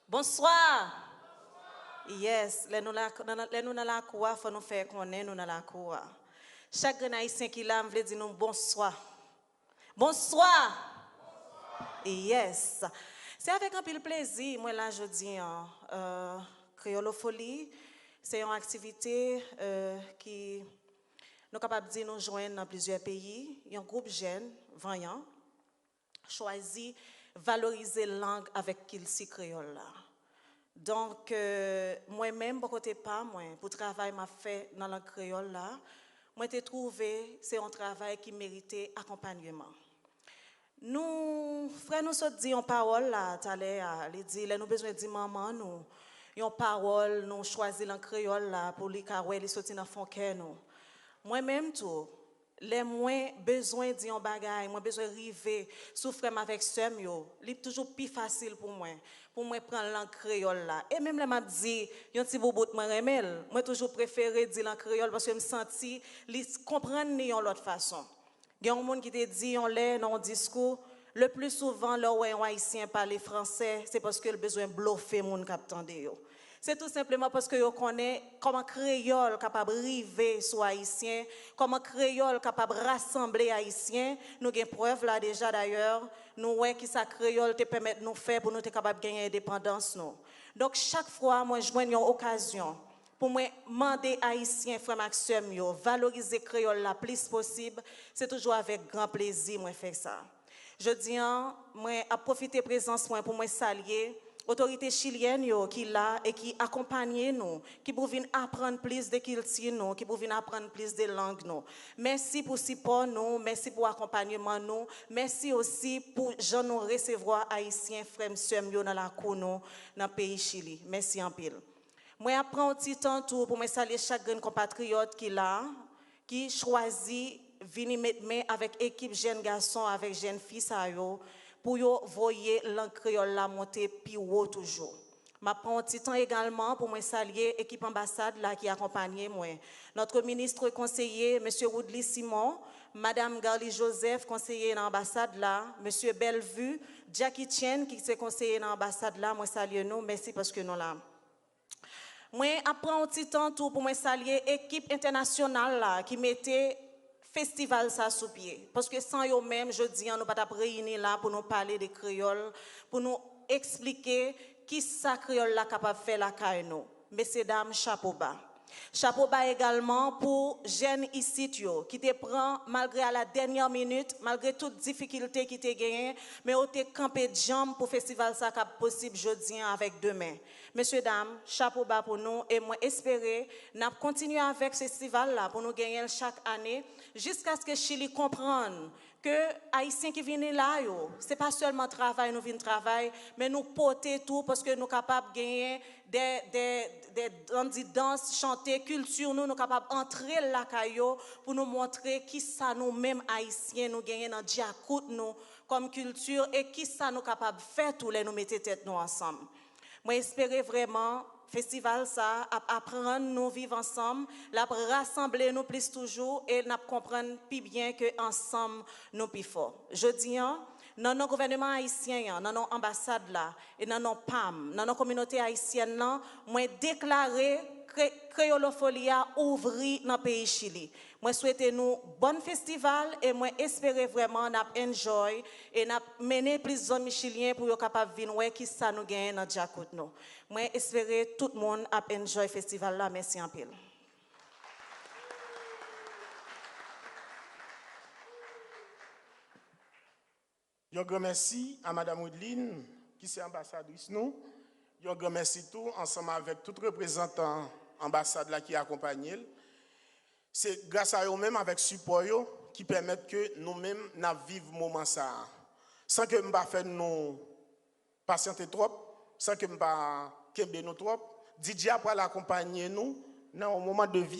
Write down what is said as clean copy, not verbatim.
Bonsoir. Yes, les nous dans la cour, faut nous faire connaître nous dans la cour. Chaque haïtien qui l'a veut dire nous bonsoir. Bonsoir. Yes. C'est avec un pile plaisir moi là je dis créolofolie, c'est une activité qui nous capable de dire nous joindre dans plusieurs pays, il y a un groupe jeune vaillant choisi valoriser la langue avec qu'il si créole là. Donc, moi-même, pour côté pas, moi, pour travail m'a fait dans la créole là, moi j'ai trouvé c'est un travail qui méritait accompagnement. Nous, frère, nous sommes dit en parole là, t'allais les dire, nous besoin de dire maman nous, en parole, nous choisi la créole là pour les carouer, les sortir dans fond cœur nous. Moi-même tout. Les moins besoin d'un bagage, moi besoin river souffrir avec soeur yo, c'est toujours plus facile pour moi prendre langue créole là. Et même les m'a dit, yon ti bout moi remel, moi toujours préféré dire langue créole parce que me senti li comprendre ni en l'autre façon. Il y a un monde qui te dit on l'est dans un discours, le plus souvent là où un haïtien parle français, c'est parce que le besoin bluffer moun k'ap tande yo. C'est tout simplement parce que vous connaissez comment créole capable de river sur haïtien, comment créole capable de rassembler haïtiens. Nous avons preuve là déjà d'ailleurs, nous voyons que ça créole te permet de nous faire pour nous être capable de gagner indépendance nous. Donc chaque fois moi je vois une occasion pour moi demander haïtiens frère Maxime yo valoriser créole la plus possible, c'est toujours avec grand plaisir moi faire ça. Je dis moi à profiter présence moi pour moi saluer autorité chilienne qui là et qui accompagne nous, qui pour venir apprendre plus de culture nous, qui pour venir apprendre plus de langues nous. Merci pour support nous, merci pour accompagnement nous, merci aussi pour gens nous recevoir haïtiens frères sœurs dans la cour nous dans le pays Chili. Merci en pile. Moi apprends un petit temps pour me saluer chaque grand compatriote qui là qui choisit venir mettre main avec équipe jeunes garçons avec jeunes filles ça yo pour yo voyer langue créole la monter plus haut toujours. M'a prend un petit temps également pour me saluer équipe ambassade là qui accompagne moi. Notre ministre conseiller monsieur Woodley Simon, madame Garli Joseph conseiller dans l'ambassade là, monsieur Bellevue, Jackie Chen qui s'est conseiller dans l'ambassade là, moi salue nous, merci parce que nous là. Moi apprends un petit temps tout pour me saluer équipe internationale là qui mettait festival ça sous pied parce que sans eux même je dis nous pas réunir là pour nous parler de créole pour nous expliquer qui ça créole là capable faire la caille nous messieurs dames chapeau bas également pour jeunes ici qui te prend malgré à la dernière minute malgré toute difficulté qui te gagné mais on te campé de jambes pour festival ça cap possible jeudi avec demain. Messieurs dames chapeau bas pour nous et moi espérer n'a continuer avec ce festival là pour nous gagner chaque année jusqu'à ce que Chili comprenne que haïtiens qui viennent là yo c'est pas seulement travail nous vinn travail mais nous porter tout parce que nous capables gagner des danses chanter culture nous capables entrer la caillou pour nous montrer qui ça nous même haïtiens nous gagner dans diacout nous comme culture et qui ça nous capables faire tous les nous mettre tête nous ensemble. Moi espérer vraiment festival ça apprendre nous vivre ensemble, la rassembler nous plus toujours et n'a comprendre plus bien que ensemble nous plus fort. Je dis dans nos gouvernements haïtiens, dans nos ambassades là et dans nos PAM, dans nos communautés haïtiennes là, moi déclarer Créolofolia ouvri dans le pays Chili. Moi souhaite nous bon festival et moi espérer vraiment n'a enjoy et n'a mener plus d'amis chiliens pour être capable venir ouais qui ça nous gagne dans Jacout nous. Moi espérer tout le monde a enjoy festival là merci en pile. Un grand merci à Madame Woodline, qui est ambassadrice nous. Un grand merci tout, ensemble avec tout représentant ambassade là qui accompagne. C'est grâce à eux-mêmes, avec support, qui permettent que nous-mêmes vivons ce moment ça. Sans que nous ne fassions nous patienter trop, sans que nous ne nous trop. Didier après l'accompagner nous dans un moment de vie.